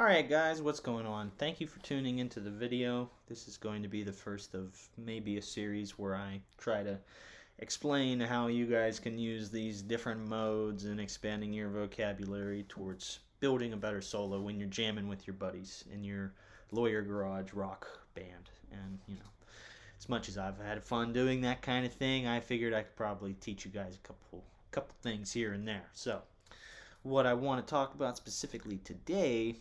Alright guys, what's going on? Thank you for tuning into the video. This is going to be the first of maybe a series where I try to explain how you guys can use these different modes and expanding your vocabulary towards building a better solo when you're jamming with your buddies in your lawyer garage rock band. And as much as I've had fun doing that kind of thing, I figured I could probably teach you guys a couple things here and there. So what I want to talk about specifically today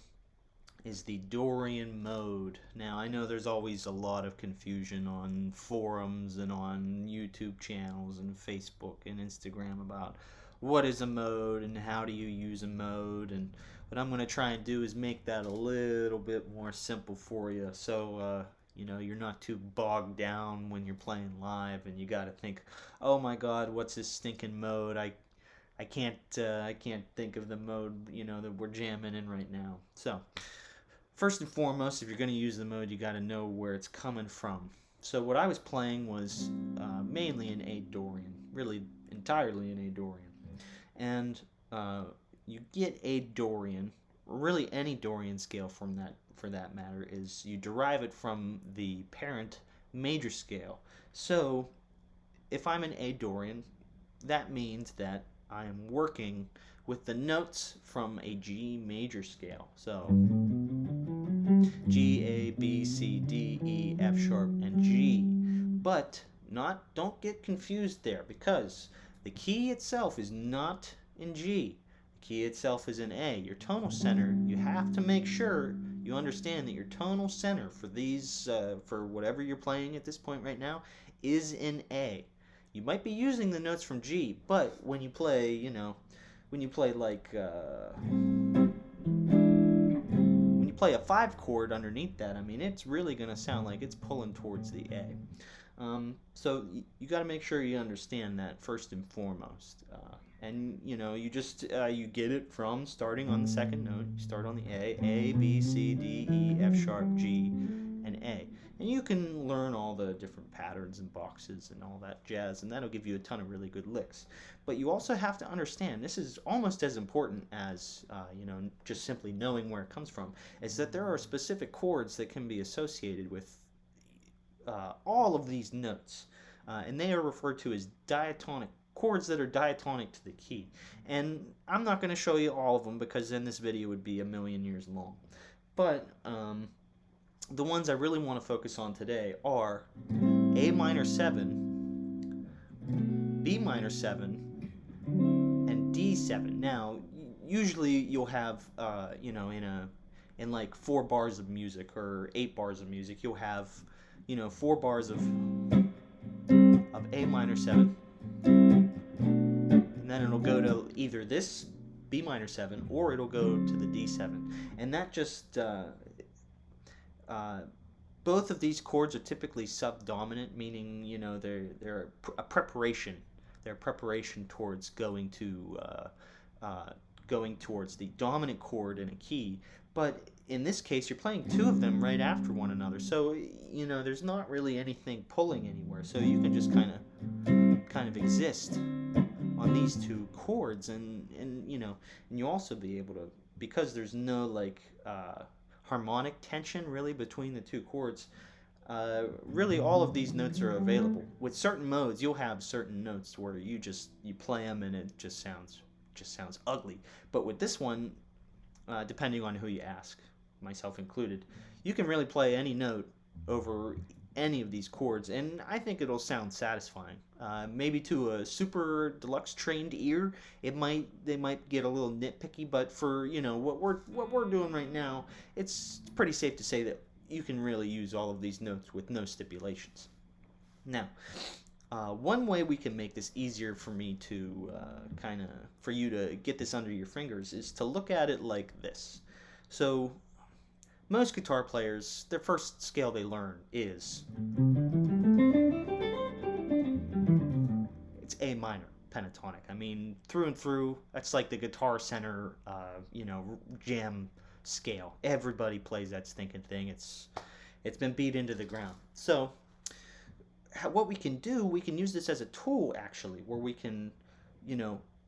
is the Dorian mode. Now, I know there's always a lot of confusion on forums and on YouTube channels and Facebook and Instagram about what is a mode and how do you use a mode, and what I'm going to try and do is make that a little bit more simple for you, so you're not too bogged down when you're playing live and you got to think, oh my god, what's this stinking mode? I can't think of the mode that we're jamming in right now. So first and foremost, if you're going to use the mode, you got to know where it's coming from. So what I was playing was mainly in A Dorian, really entirely in A Dorian. And you get A Dorian, really any Dorian scale for that matter, is you derive it from the parent major scale. So if I'm in A Dorian, that means that I am working with the notes from a G major scale. So G, A, B, C, D, E, F sharp, and G. But don't get confused there, because the key itself is not in G. The key itself is in A. Your tonal center, you have to make sure you understand that your tonal center for these, for whatever you're playing at this point right now, is in A. You might be using the notes from G, but when you play, when you play a 5 chord underneath that, I mean, it's really going to sound like it's pulling towards the A. So you got to make sure you understand that first and foremost. And you get it from starting on the second note. You start on the A, B, C, D, E, F sharp, G, and A. And you can learn all the different patterns and boxes and all that jazz, and that'll give you a ton of really good licks. But you also have to understand, this is almost as important as just simply knowing where it comes from, is that there are specific chords that can be associated with all of these notes, and they are referred to as diatonic chords that are diatonic to the key. And I'm not going to show you all of them, because then this video would be a million years long. But the ones I really want to focus on today are A minor 7, B minor 7, and D7. Now, usually you'll have, in like 4 bars of music or 8 bars of music, you'll have, 4 bars of A minor 7, and then it'll go to either this B minor 7 or it'll go to the D7, and that just both of these chords are typically subdominant, meaning they're a preparation. They're a preparation towards going towards the dominant chord in a key. But in this case, you're playing 2 of them right after one another, so there's not really anything pulling anywhere. So you can just kind of exist on these 2 chords, and you also be able to, because there's no harmonic tension really between the 2 chords. Really, all of these notes are available. With certain modes, you'll have certain notes where you play them and it just sounds ugly. But with this one, depending on who you ask, myself included, you can really play any note over any of these chords, and I think it'll sound satisfying. Maybe to a super deluxe trained ear, they might get a little nitpicky, but for what we're doing right now, it's pretty safe to say that you can really use all of these notes with no stipulations. Now, one way we can make this easier for me to for you to get this under your fingers is to look at it like this. So most guitar players, their first scale they learn is A minor pentatonic. I mean, through and through, that's like the Guitar Center, jam scale. Everybody plays that stinking thing. It's been beat into the ground. So what we can do, we can use this as a tool, actually, where we can,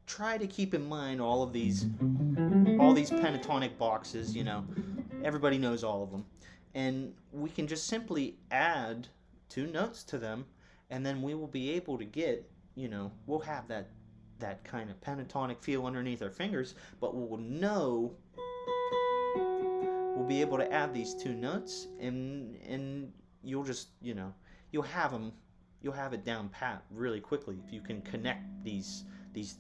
try to keep in mind all these pentatonic boxes, Everybody knows all of them. And we can just simply add 2 notes to them, and then we will be able to get, we'll have that kind of pentatonic feel underneath our fingers, but we'll know, we'll be able to add these 2 notes, and you'll just, you'll have it down pat really quickly if you can connect these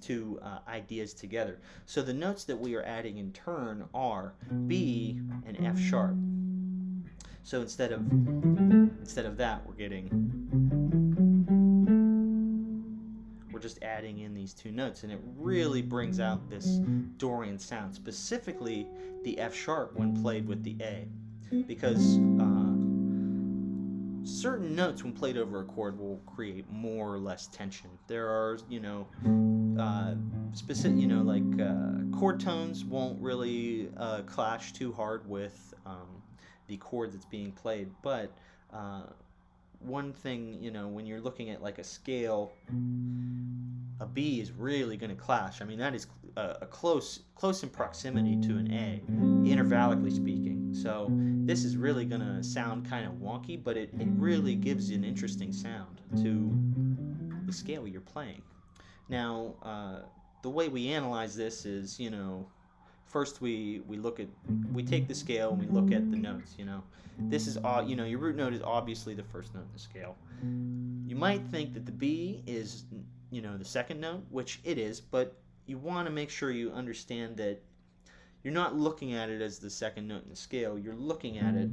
two ideas together. So the notes that we are adding in turn are B and F sharp. So instead of that, we're just adding in these 2 notes, and it really brings out this Dorian sound, specifically the F sharp when played with the A, because certain notes when played over a chord will create more or less tension. There are, specific, chord tones won't really clash too hard with the chord that's being played, but one thing, when you're looking at like a scale, a B is really going to clash. I mean, that is a close in proximity to an A, intervallically speaking. So this is really going to sound kind of wonky, but it really gives you an interesting sound to the scale you're playing. Now, the way we analyze this is, first we take the scale and we look at the notes. This is all, your root note is obviously the first note in the scale. You might think that the B is, the second note, which it is, but you want to make sure you understand that you're not looking at it as the second note in the scale. You're looking at it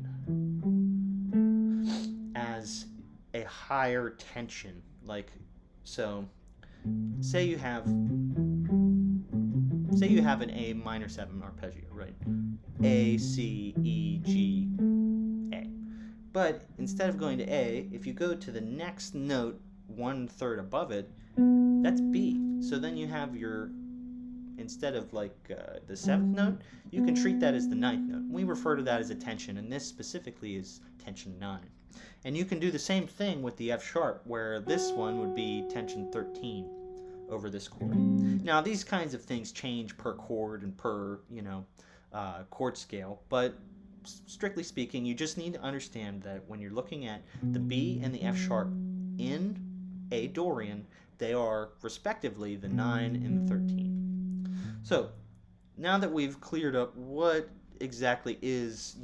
as a higher tension. So say you have an A minor 7 arpeggio, right? A, C, E, G, A. But instead of going to A, if you go to the next note 1/3 above it, that's B. So then you have instead of the 7th note, you can treat that as the 9th note. We refer to that as a tension, and this specifically is tension 9. And you can do the same thing with the F sharp, where this one would be tension 13 over this chord. Now, these kinds of things change per chord and per, chord scale, but strictly speaking, you just need to understand that when you're looking at the B and the F sharp in A Dorian, they are respectively the 9 and the 13. So now that we've cleared up what exactly is,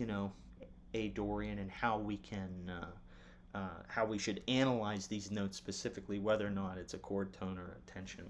A Dorian and how we can how we should analyze these notes specifically, whether or not it's a chord tone or a tension,